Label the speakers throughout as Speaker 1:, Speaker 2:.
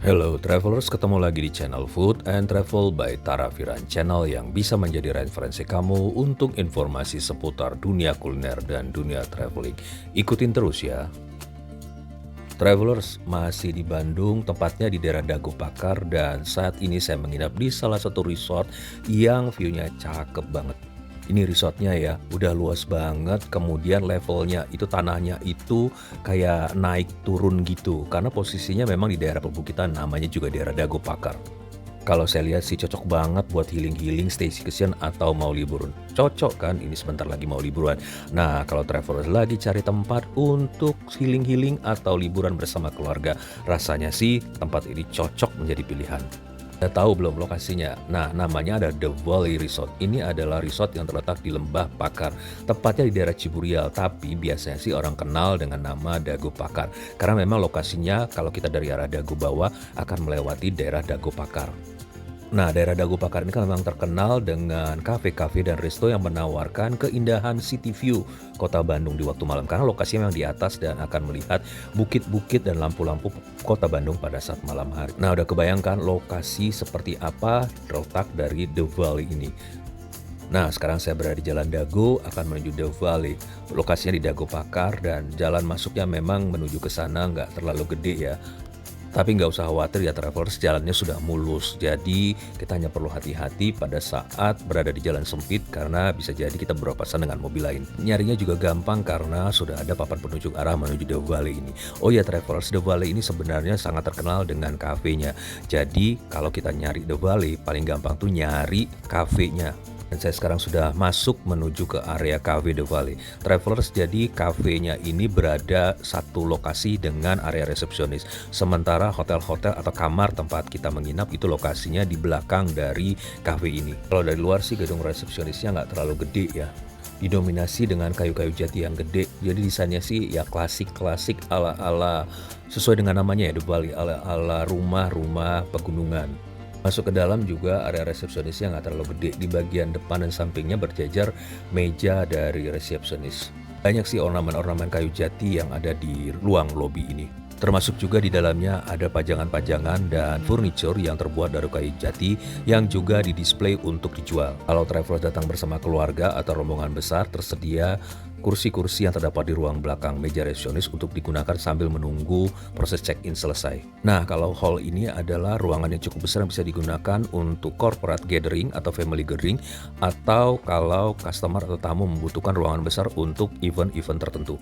Speaker 1: Hello travelers, ketemu lagi di channel Food and Travel by Tara Firan, channel yang bisa menjadi referensi kamu untuk informasi seputar dunia kuliner dan dunia traveling. Ikutin terus ya. Travelers, masih di Bandung, tepatnya di daerah Dago Pakar, dan saat ini saya menginap di salah satu resort yang view-nya cakep banget. Ini resortnya ya, udah luas banget, kemudian levelnya itu tanahnya itu kayak naik turun gitu, karena posisinya memang di daerah perbukitan, namanya juga daerah Dago Pakar. Kalau saya lihat sih cocok banget buat healing-healing, staycation atau mau liburan. Cocok kan, ini sebentar lagi mau liburan. Nah, kalau traveler lagi cari tempat untuk healing-healing atau liburan bersama keluarga, rasanya sih tempat ini cocok menjadi pilihan. Udah tahu belum lokasinya? Nah, namanya ada The Valley Resort. Ini adalah resort yang terletak di Lembah Pakar, tepatnya di daerah Ciburial. Tapi biasanya sih orang kenal dengan nama Dago Pakar, karena memang lokasinya kalau kita dari arah Dago bawah akan melewati daerah Dago Pakar. Nah, daerah Dago Pakar ini kan memang terkenal dengan kafe-kafe dan resto yang menawarkan keindahan city view kota Bandung di waktu malam. Karena lokasinya memang di atas dan akan melihat bukit-bukit dan lampu-lampu kota Bandung pada saat malam hari. Nah, udah kebayangkan lokasi seperti apa terletak dari The Valley ini. Nah, sekarang saya berada di Jalan Dago, akan menuju The Valley. Lokasinya di Dago Pakar dan jalan masuknya memang menuju ke sana nggak terlalu gede ya. Tapi nggak usah khawatir ya travelers, jalannya sudah mulus. Jadi kita hanya perlu hati-hati pada saat berada di jalan sempit karena bisa jadi kita berpapasan dengan mobil lain. Nyarinya juga gampang karena sudah ada papan penunjuk arah menuju The Valley ini. Oh ya travelers, The Valley ini sebenarnya sangat terkenal dengan kafenya. Jadi kalau kita nyari The Valley, paling gampang tuh nyari kafenya. Dan saya sekarang sudah masuk menuju ke area Cafe The Valley. Travelers, jadi kafenya ini berada satu lokasi dengan area resepsionis. Sementara hotel-hotel atau kamar tempat kita menginap itu lokasinya di belakang dari cafe ini. Kalau dari luar sih gedung resepsionisnya nggak terlalu gede ya. Didominasi dengan kayu-kayu jati yang gede. Jadi desainnya sih ya klasik-klasik ala-ala sesuai dengan namanya ya The Valley, ala-ala rumah-rumah pegunungan. Masuk ke dalam juga area resepsionisnya nggak terlalu gede. Di bagian depan dan sampingnya berjajar meja dari resepsionis. Banyak sih ornamen-ornamen kayu jati yang ada di ruang lobi ini. Termasuk juga di dalamnya ada pajangan-pajangan dan furniture yang terbuat dari kayu jati yang juga didisplay untuk dijual. Kalau traveler datang bersama keluarga atau rombongan besar, tersedia kursi-kursi yang terdapat di ruang belakang meja resepsionis untuk digunakan sambil menunggu proses check-in selesai. Nah, kalau hall ini adalah ruangan yang cukup besar yang bisa digunakan untuk corporate gathering atau family gathering, atau kalau customer atau tamu membutuhkan ruangan besar untuk event-event tertentu.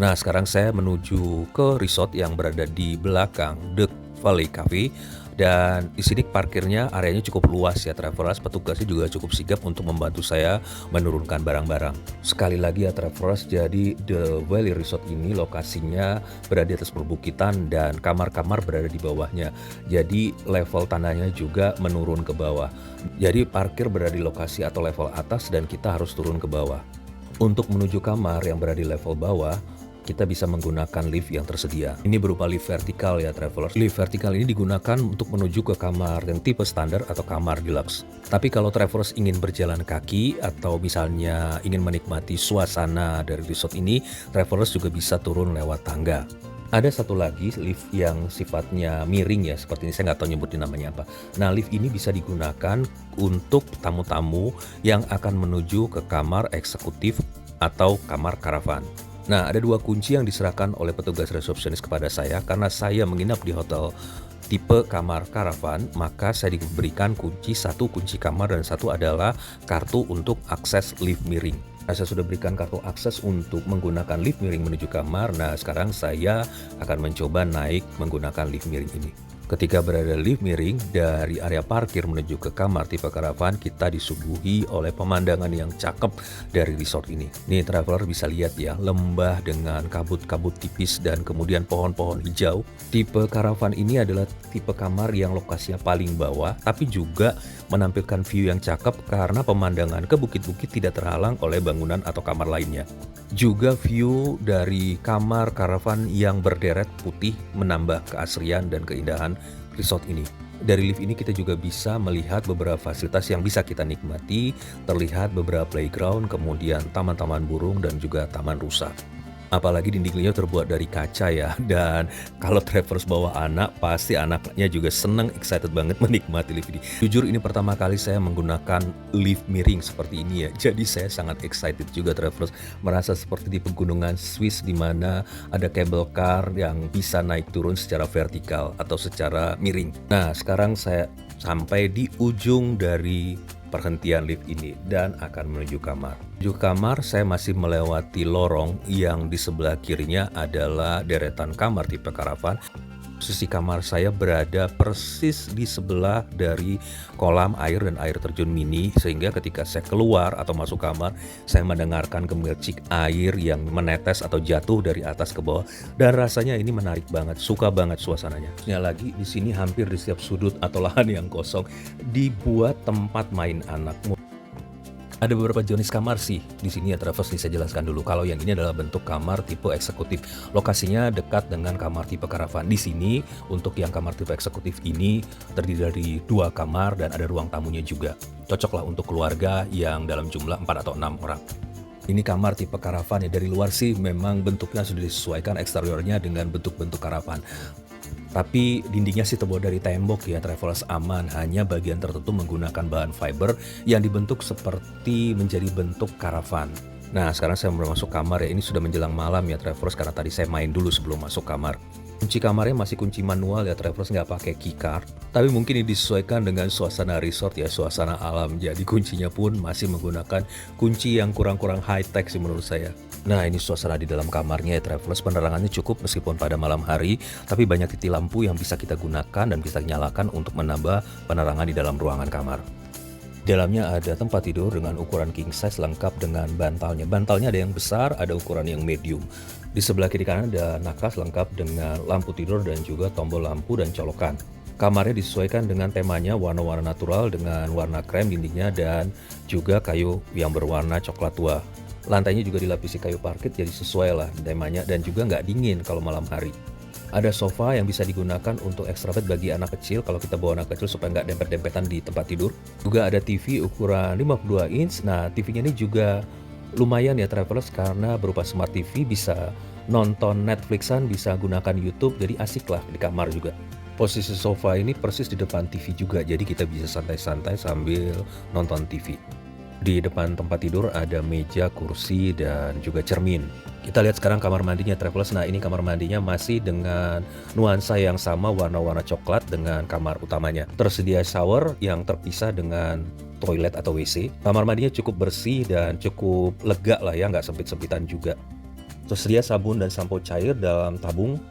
Speaker 1: Nah, sekarang saya menuju ke resort yang berada di belakang The Valley Cafe. Dan di sini parkirnya areanya cukup luas ya travelers, petugasnya juga cukup sigap untuk membantu saya menurunkan barang-barang. Sekali lagi ya travelers, jadi The Valley Resort ini lokasinya berada di atas perbukitan dan kamar-kamar berada di bawahnya. Jadi level tanahnya juga menurun ke bawah. Jadi parkir berada di lokasi atau level atas dan kita harus turun ke bawah. Untuk menuju kamar yang berada di level bawah, kita bisa menggunakan lift yang tersedia. Ini berupa lift vertikal ya travelers. Lift vertikal ini digunakan untuk menuju ke kamar yang tipe standar atau kamar deluxe. Tapi kalau travelers ingin berjalan kaki atau misalnya ingin menikmati suasana dari resort ini, travelers juga bisa turun lewat tangga. Ada satu lagi lift yang sifatnya miring ya, seperti ini, saya nggak tahu nyebutin namanya apa. Nah, lift ini bisa digunakan untuk tamu-tamu yang akan menuju ke kamar eksekutif atau kamar karavan. Nah, ada dua kunci yang diserahkan oleh petugas resepsionis kepada saya karena saya menginap di hotel tipe kamar karavan, maka saya diberikan satu kunci kamar dan satu adalah kartu untuk akses lift miring. Nah, saya sudah berikan kartu akses untuk menggunakan lift miring menuju kamar. Nah, sekarang saya akan mencoba naik menggunakan lift miring ini. Ketika berada lift miring dari area parkir menuju ke kamar tipe karavan, kita disuguhi oleh pemandangan yang cakep dari resort ini. Nih traveler bisa lihat ya, lembah dengan kabut-kabut tipis dan kemudian pohon-pohon hijau. Tipe karavan ini adalah tipe kamar yang lokasinya paling bawah, tapi juga menampilkan view yang cakep karena pemandangan ke bukit-bukit tidak terhalang oleh bangunan atau kamar lainnya. Juga view dari kamar karavan yang berderet putih menambah keasrian dan keindahan resort ini. Dari lift ini kita juga bisa melihat beberapa fasilitas yang bisa kita nikmati, terlihat beberapa playground, kemudian taman-taman burung dan juga taman rusa. Apalagi dinding-dindingnya terbuat dari kaca ya, dan kalau travelers bawa anak, pasti anaknya juga seneng, excited banget menikmati lift ini. Jujur ini pertama kali saya menggunakan lift miring seperti ini ya, jadi saya sangat excited juga travelers, merasa seperti di pegunungan Swiss di mana ada cable car yang bisa naik turun secara vertikal atau secara miring. Nah, sekarang saya sampai di ujung dari perhentian lift ini dan akan menuju kamar. Menuju kamar saya masih melewati lorong yang di sebelah kirinya adalah deretan kamar tipe karavan. Posisi kamar saya berada persis di sebelah dari kolam air dan air terjun mini, sehingga ketika saya keluar atau masuk kamar, saya mendengarkan gemercik air yang menetes atau jatuh dari atas ke bawah, dan rasanya ini menarik banget, suka banget suasananya. Lagi di sini hampir di setiap sudut atau lahan yang kosong dibuat tempat main anak. Ada beberapa jenis kamar sih di sini ya travelers, nih saya jelaskan dulu. Kalau yang ini adalah bentuk kamar tipe eksekutif. Lokasinya dekat dengan kamar tipe karavan. Di sini untuk yang kamar tipe eksekutif ini terdiri dari 2 kamar dan ada ruang tamunya juga. Cocoklah untuk keluarga yang dalam jumlah 4 atau 6 orang. Ini kamar tipe karavan ya, dari luar sih memang bentuknya sudah disesuaikan eksteriornya dengan bentuk-bentuk karavan. Tapi dindingnya sih terbuat dari tembok ya travelers, aman, hanya bagian tertentu menggunakan bahan fiber yang dibentuk seperti menjadi bentuk karavan. Nah, sekarang saya mau masuk kamar ya, ini sudah menjelang malam ya travelers karena tadi saya main dulu sebelum masuk kamar. Kunci kamarnya masih kunci manual ya travelers, nggak pakai keycard. Tapi mungkin ini disesuaikan dengan suasana resort ya, suasana alam. Jadi kuncinya pun masih menggunakan kunci yang kurang-kurang high tech sih menurut saya. Nah, ini suasana di dalam kamarnya ya travelers, penerangannya cukup meskipun pada malam hari, tapi banyak titik lampu yang bisa kita gunakan dan bisa nyalakan untuk menambah penerangan di dalam ruangan kamar. Di dalamnya ada tempat tidur dengan ukuran king size lengkap dengan bantalnya. Bantalnya ada yang besar, ada ukuran yang medium. Di sebelah kiri kanan ada nakas lengkap dengan lampu tidur dan juga tombol lampu dan colokan. Kamarnya disesuaikan dengan temanya warna-warna natural dengan warna krem dindingnya dan juga kayu yang berwarna coklat tua. Lantainya juga dilapisi kayu parket, jadi sesuai lah temanya dan juga nggak dingin kalau malam hari. Ada sofa yang bisa digunakan untuk extra bed bagi anak kecil kalau kita bawa anak kecil supaya nggak dempet-dempetan di tempat tidur. Juga ada TV ukuran 52 inch. Nah, TV-nya ini juga lumayan ya travelers karena berupa smart TV, bisa nonton Netflixan, bisa gunakan YouTube, jadi asik lah di kamar juga. Posisi sofa ini persis di depan TV juga, jadi kita bisa santai-santai sambil nonton TV. Di depan tempat tidur ada meja, kursi, dan juga cermin. Kita lihat sekarang kamar mandinya travelers. Nah, ini kamar mandinya masih dengan nuansa yang sama, warna-warna coklat dengan kamar utamanya. Tersedia shower yang terpisah dengan toilet atau WC. Kamar mandinya cukup bersih dan cukup lega lah ya, nggak sempit-sempitan juga. Tersedia sabun dan sampo cair dalam tabung.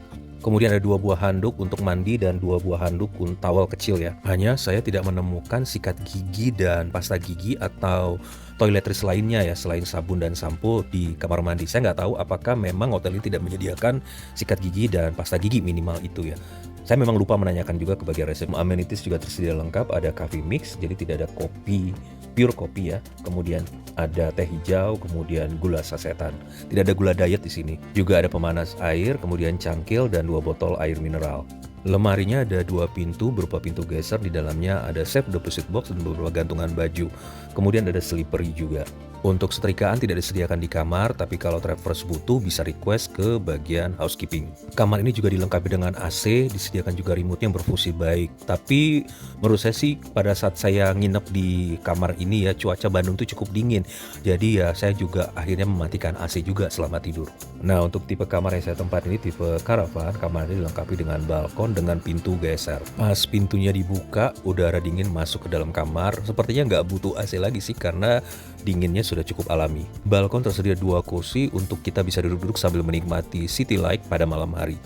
Speaker 1: Kemudian ada 2 buah handuk untuk mandi dan 2 buah handuk untuk towel kecil ya. Hanya saya tidak menemukan sikat gigi dan pasta gigi atau toiletries lainnya ya selain sabun dan sampo di kamar mandi. Saya nggak tahu apakah memang hotel ini tidak menyediakan sikat gigi dan pasta gigi minimal itu ya. Saya memang lupa menanyakan juga ke bagian resep. Amenities juga tersedia lengkap, ada coffee mix, jadi tidak ada kopi, pure kopi ya. Kemudian ada teh hijau, kemudian gula sasetan. Tidak ada gula diet di sini. Juga ada pemanas air, kemudian cangkil dan 2 botol air mineral. Lemarinya ada 2 pintu berupa pintu geser, di dalamnya ada safe deposit box dan beberapa gantungan baju. Kemudian ada slippery juga. Untuk setrikaan tidak disediakan di kamar, tapi kalau travelers butuh bisa request ke bagian housekeeping. Kamar ini juga dilengkapi dengan AC, disediakan juga remote yang berfungsi baik. Tapi menurut saya sih pada saat saya nginep di kamar ini ya, cuaca Bandung tuh cukup dingin. Jadi ya saya juga akhirnya mematikan AC juga selama tidur. Nah, untuk tipe kamar yang saya tempat ini tipe caravan, kamar ini dilengkapi dengan balkon dengan pintu geser. Pas pintunya dibuka, udara dingin masuk ke dalam kamar. Sepertinya nggak butuh AC lagi sih karena dinginnya sudah cukup alami. Balkon tersedia 2 kursi untuk kita bisa duduk-duduk sambil menikmati city light pada malam hari.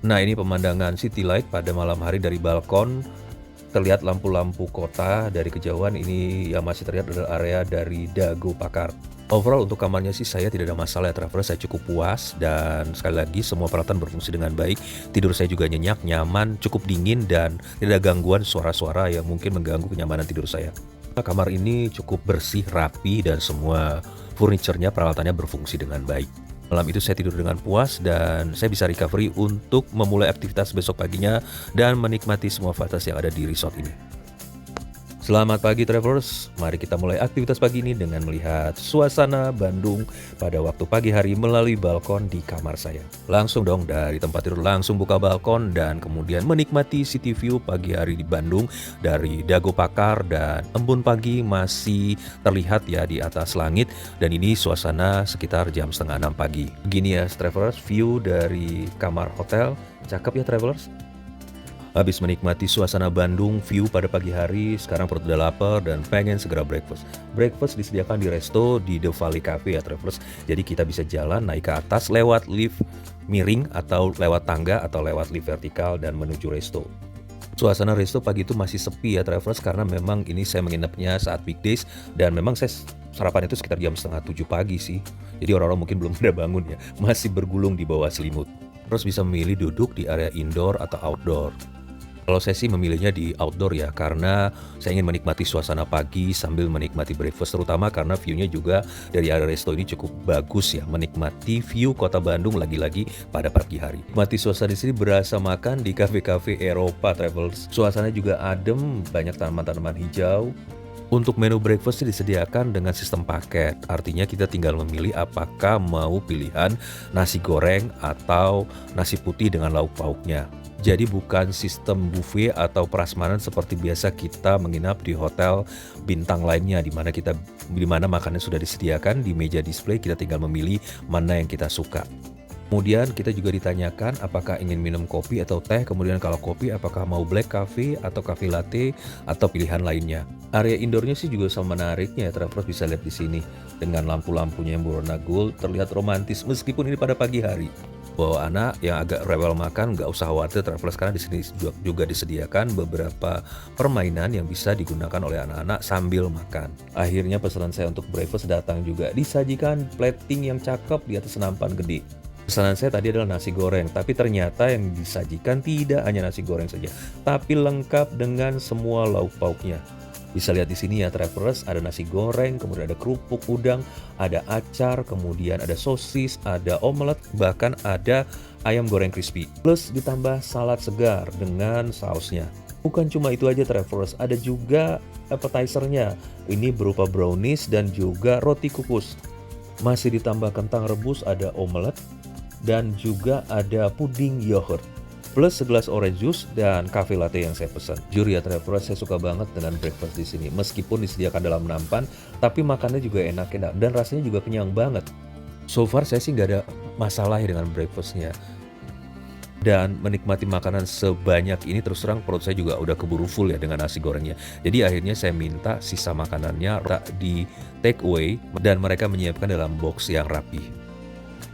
Speaker 1: Nah, ini pemandangan city light pada malam hari dari balkon. Terlihat lampu-lampu kota dari kejauhan. Ini yang masih terlihat adalah area dari Dago Pakar. Overall untuk kamarnya sih saya tidak ada masalah ya traveler, saya cukup puas dan sekali lagi semua peralatan berfungsi dengan baik. Tidur saya juga nyenyak, nyaman, cukup dingin dan tidak ada gangguan suara-suara yang mungkin mengganggu kenyamanan tidur saya. Kamar ini cukup bersih, rapi dan semua furniturnya, peralatannya berfungsi dengan baik. Malam itu saya tidur dengan puas dan saya bisa recovery untuk memulai aktivitas besok paginya dan menikmati semua fasilitas yang ada di resort ini. Selamat pagi travelers, mari kita mulai aktivitas pagi ini dengan melihat suasana Bandung pada waktu pagi hari melalui balkon di kamar saya. Langsung dong dari tempat tidur langsung buka balkon dan kemudian menikmati city view pagi hari di Bandung dari Dago Pakar, dan embun pagi masih terlihat ya di atas langit, dan ini suasana sekitar jam setengah 6 pagi. Begini ya travelers, view dari kamar hotel, cakep ya travelers. Habis menikmati suasana Bandung, view pada pagi hari, sekarang perut udah lapar dan pengen segera breakfast. Breakfast disediakan di resto di The Valley Cafe ya travelers. Jadi kita bisa jalan naik ke atas lewat lift miring atau lewat tangga atau lewat lift vertikal dan menuju resto. Suasana resto pagi itu masih sepi ya travelers, karena memang ini saya menginapnya saat weekdays dan memang saya sarapan itu sekitar jam setengah 7 pagi sih. Jadi orang-orang mungkin belum pada bangun ya, masih bergulung di bawah selimut. Terus bisa memilih duduk di area indoor atau outdoor. Kalau saya sih memilihnya di outdoor ya, karena saya ingin menikmati suasana pagi sambil menikmati breakfast, terutama karena view-nya juga dari area resto ini cukup bagus ya, menikmati view kota Bandung lagi-lagi pada pagi hari. Menikmati suasana di sini berasa makan di kafe-kafe Eropa travelers. Suasana juga adem, banyak tanaman-tanaman hijau. Untuk menu breakfast disediakan dengan sistem paket, artinya kita tinggal memilih apakah mau pilihan nasi goreng atau nasi putih dengan lauk pauknya. Jadi bukan sistem buffet atau prasmanan seperti biasa kita menginap di hotel bintang lainnya, di mana makanan sudah disediakan di meja display, kita tinggal memilih mana yang kita suka. Kemudian kita juga ditanyakan apakah ingin minum kopi atau teh, kemudian kalau kopi apakah mau black coffee atau cafe latte atau pilihan lainnya. Area indoornya sih juga sama menariknya ya, travelers bisa lihat di sini dengan lampu-lampunya yang berwarna gold, terlihat romantis meskipun ini pada pagi hari. Bawa anak yang agak rewel makan nggak usah khawatir travelers, karena di sini juga disediakan beberapa permainan yang bisa digunakan oleh anak-anak sambil makan. Akhirnya pesanan saya untuk breakfast datang juga, disajikan plating yang cakep di atas nampan gede. Pesanan saya tadi adalah nasi goreng, tapi ternyata yang disajikan tidak hanya nasi goreng saja, tapi lengkap dengan semua lauk pauknya. Bisa lihat di sini ya travelers, ada nasi goreng, kemudian ada kerupuk udang, ada acar, kemudian ada sosis, ada omelet, bahkan ada ayam goreng crispy. Plus ditambah salad segar dengan sausnya. Bukan cuma itu aja travelers, ada juga appetizer-nya. Ini berupa brownies dan juga roti kukus. Masih ditambah kentang rebus, ada omelet, dan juga ada puding yogurt. Plus segelas orange juice dan cafe latte yang saya pesan. Jujur ya travelers, saya suka banget dengan breakfast di sini. Meskipun disediakan dalam nampan, tapi makannya juga enak-enak dan rasanya juga kenyang banget. So far saya sih nggak ada masalah ya dengan breakfastnya. Dan menikmati makanan sebanyak ini, terus terang perut saya juga udah keburu full ya dengan nasi gorengnya. Jadi akhirnya saya minta sisa makanannya di take away dan mereka menyiapkan dalam box yang rapi.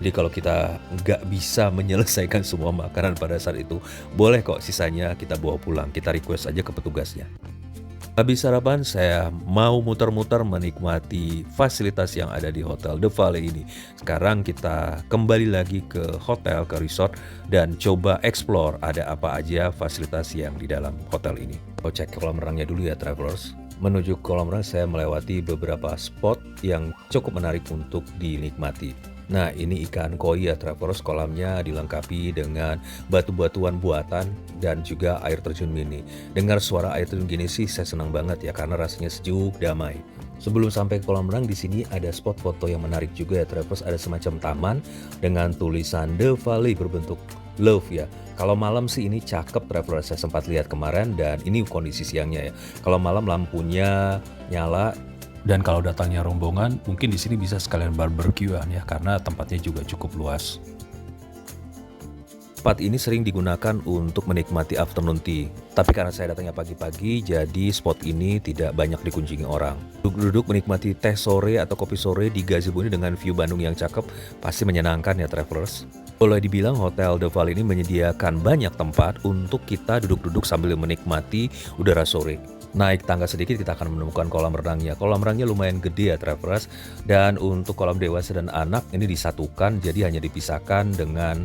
Speaker 1: Jadi kalau kita nggak bisa menyelesaikan semua makanan pada saat itu, boleh kok sisanya kita bawa pulang, kita request aja ke petugasnya. Habis sarapan, saya mau muter-muter menikmati fasilitas yang ada di Hotel The Valley ini. Sekarang kita kembali lagi ke hotel, ke resort, dan coba explore ada apa aja fasilitas yang di dalam hotel ini. Mau cek kolam renangnya dulu ya travelers. Menuju kolam renang saya melewati beberapa spot yang cukup menarik untuk dinikmati. Nah ini ikan koi ya travelers, kolamnya dilengkapi dengan batu-batuan buatan dan juga air terjun mini. Dengar suara air terjun gini sih saya senang banget ya, karena rasanya sejuk, damai. Sebelum sampai ke kolam renang, di sini ada spot foto yang menarik juga ya travelers. Ada semacam taman dengan tulisan The Valley berbentuk love ya. Kalau malam sih ini cakep travelers, saya sempat lihat kemarin dan ini kondisi siangnya ya. Kalau malam lampunya nyala. Dan kalau datangnya rombongan, mungkin di sini bisa sekalian barbekyuan ya, karena tempatnya juga cukup luas. Tempat ini sering digunakan untuk menikmati afternoon tea. Tapi karena saya datangnya pagi-pagi, jadi spot ini tidak banyak dikunjungi orang. Duduk-duduk menikmati teh sore atau kopi sore di gazebo ini dengan view Bandung yang cakep, pasti menyenangkan ya travelers. Boleh dibilang Hotel The Valley ini menyediakan banyak tempat untuk kita duduk-duduk sambil menikmati udara sore. Naik tangga sedikit kita akan menemukan kolam renangnya. Kolam renangnya lumayan gede ya travelers. Dan untuk kolam dewasa dan anak ini disatukan, jadi hanya dipisahkan dengan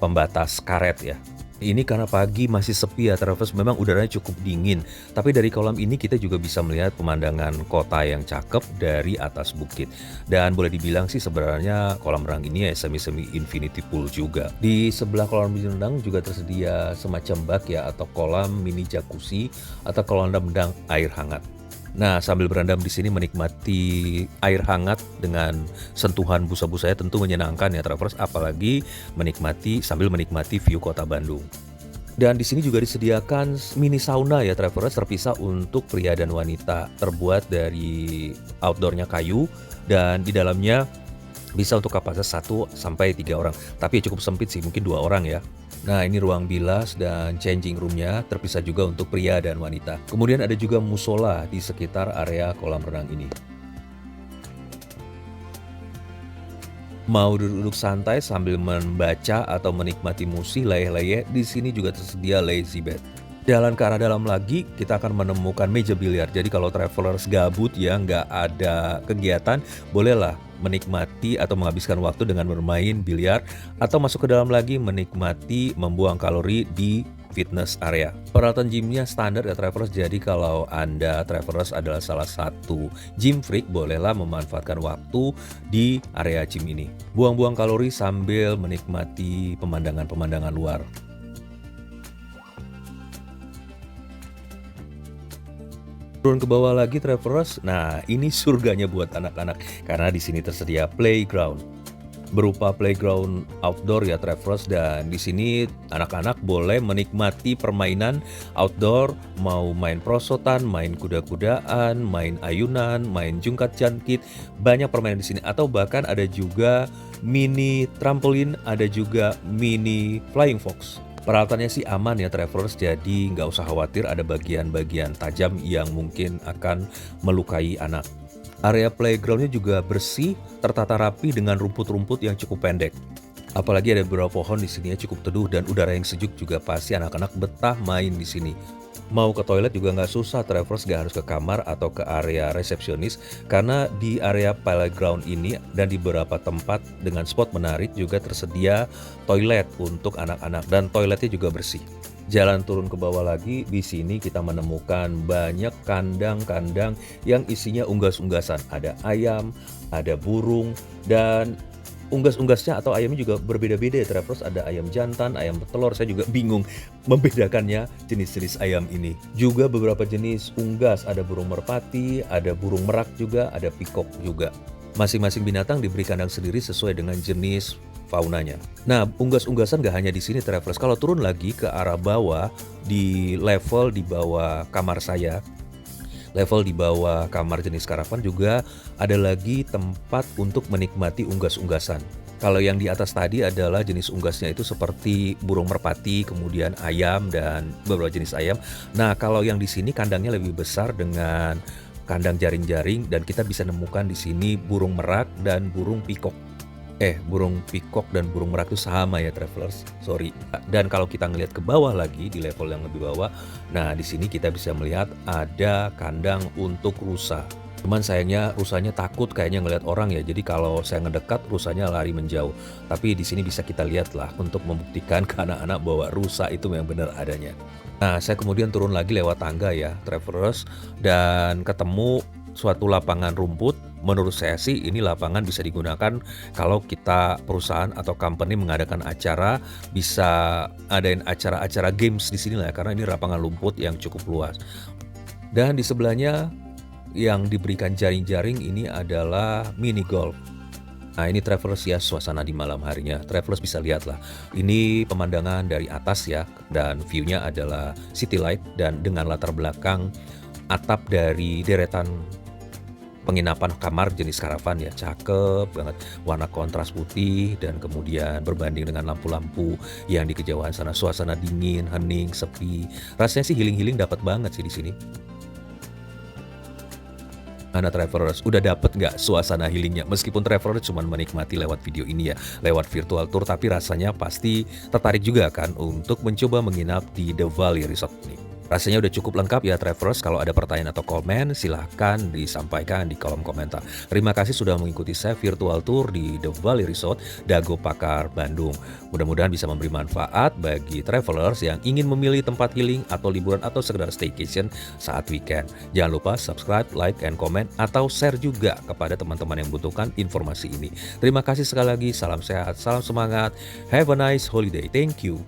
Speaker 1: pembatas karet ya. Ini karena pagi masih sepi ya Travelers, memang udaranya cukup dingin. Tapi dari kolam ini kita juga bisa melihat pemandangan kota yang cakep dari atas bukit. Dan boleh dibilang sih sebenarnya kolam renang ini ya semi-semi infinity pool juga. Di sebelah kolam renang juga tersedia semacam bak ya atau kolam mini jacuzzi atau kolam rendang air hangat. Nah, sambil berendam di sini menikmati air hangat dengan sentuhan busa-busanya tentu menyenangkan ya Travelers, apalagi sambil menikmati view kota Bandung. Dan di sini juga disediakan mini sauna ya Travelers, terpisah untuk pria dan wanita, terbuat dari outdoornya kayu dan di dalamnya bisa untuk kapasitas 1 sampai 3 orang. Tapi cukup sempit sih, mungkin 2 orang ya. Nah, ini ruang bilas dan changing roomnya terpisah juga untuk pria dan wanita. Kemudian ada juga musola di sekitar area kolam renang ini. Mau duduk-duduk santai sambil membaca atau menikmati musik leyeh-leyeh, di sini juga tersedia lazy bed. Jalan ke arah dalam lagi, kita akan menemukan meja biliar. Jadi kalau travelers gabut ya, nggak ada kegiatan, bolehlah menikmati atau menghabiskan waktu dengan bermain biliar atau masuk ke dalam lagi menikmati membuang kalori di fitness area. Peralatan gymnya standar ya travelers, jadi kalau Anda travelers adalah salah satu gym freak, bolehlah memanfaatkan waktu di area gym ini. Buang-buang kalori sambil menikmati pemandangan-pemandangan luar. Turun ke bawah lagi travelers, nah ini surganya buat anak-anak karena di sini tersedia playground. Berupa playground outdoor ya travelers, dan di sini anak-anak boleh menikmati permainan outdoor, mau main prosotan, main kuda-kudaan, main ayunan, main jungkat-jangkit, banyak permainan di sini atau bahkan ada juga mini trampolin, ada juga mini flying fox. Peralatannya sih aman ya travelers, jadi nggak usah khawatir ada bagian-bagian tajam yang mungkin akan melukai anak. Area playgroundnya juga bersih, tertata rapi dengan rumput-rumput yang cukup pendek. Apalagi ada beberapa pohon di sini ya cukup teduh dan udara yang sejuk juga pasti anak-anak betah main di sini. Mau ke toilet juga nggak susah, travelers nggak harus ke kamar atau ke area resepsionis karena di area playground ini dan di beberapa tempat dengan spot menarik juga tersedia toilet untuk anak-anak dan toiletnya juga bersih. Jalan turun ke bawah lagi, di sini kita menemukan banyak kandang-kandang yang isinya unggas-unggasan. Ada ayam, ada burung, dan unggas-unggasnya atau ayamnya juga berbeda-beda ya travelers, ada ayam jantan, ayam petelur, saya juga bingung membedakannya jenis-jenis ayam ini. Juga beberapa jenis unggas, ada burung merpati, ada burung merak juga, ada pikok juga. Masing-masing binatang diberi kandang sendiri sesuai dengan jenis faunanya. Nah, unggas-unggasan gak hanya di sini travelers, kalau turun lagi ke arah bawah, di level di bawah kamar saya, level di bawah kamar jenis karavan juga ada lagi tempat untuk menikmati unggas-unggasan. Kalau yang di atas tadi adalah jenis unggasnya itu seperti burung merpati, kemudian ayam dan beberapa jenis ayam. Nah, kalau yang di sini kandangnya lebih besar dengan kandang jaring-jaring dan kita bisa nemukan di sini burung merak dan burung pikok. Burung pikok dan burung merak itu sama ya travelers, sorry. Dan kalau kita ngelihat ke bawah lagi di level yang lebih bawah, nah di sini kita bisa melihat ada kandang untuk rusa. Cuman sayangnya rusanya takut kayaknya ngelihat orang ya, jadi kalau saya ngedekat rusanya lari menjauh. Tapi di sini bisa kita lihat lah untuk membuktikan ke anak-anak bahwa rusa itu memang benar adanya. Nah, saya kemudian turun lagi lewat tangga ya travelers dan ketemu suatu lapangan rumput. Menurut saya sih ini lapangan bisa digunakan kalau kita perusahaan atau company mengadakan acara, bisa adain acara-acara games di sini lah ya, karena ini lapangan rumput yang cukup luas. Dan di sebelahnya yang diberikan jaring-jaring ini adalah mini golf. Nah, ini travelers ya, suasana di malam harinya. Travelers bisa lihat lah. Ini pemandangan dari atas ya, dan view-nya adalah city light dan dengan latar belakang atap dari deretan penginapan kamar jenis karavan ya, cakep banget, warna kontras putih dan kemudian berbanding dengan lampu-lampu yang di kejauhan sana, suasana dingin, hening, sepi. Rasanya sih healing dapat banget sih di sini. Mana travelers, udah dapet nggak suasana healingnya? Meskipun travelers cuma menikmati lewat video ini ya, lewat virtual tour, tapi rasanya pasti tertarik juga kan untuk mencoba menginap di The Valley Resort ini. Rasanya udah cukup lengkap ya Travelers, kalau ada pertanyaan atau komen silahkan disampaikan di kolom komentar. Terima kasih sudah mengikuti saya virtual tour di The Valley Resort Dago Pakar, Bandung. Mudah-mudahan bisa memberi manfaat bagi travelers yang ingin memilih tempat healing atau liburan atau sekedar staycation saat weekend. Jangan lupa subscribe, like, and comment atau share juga kepada teman-teman yang membutuhkan informasi ini. Terima kasih sekali lagi, salam sehat, salam semangat, have a nice holiday, thank you.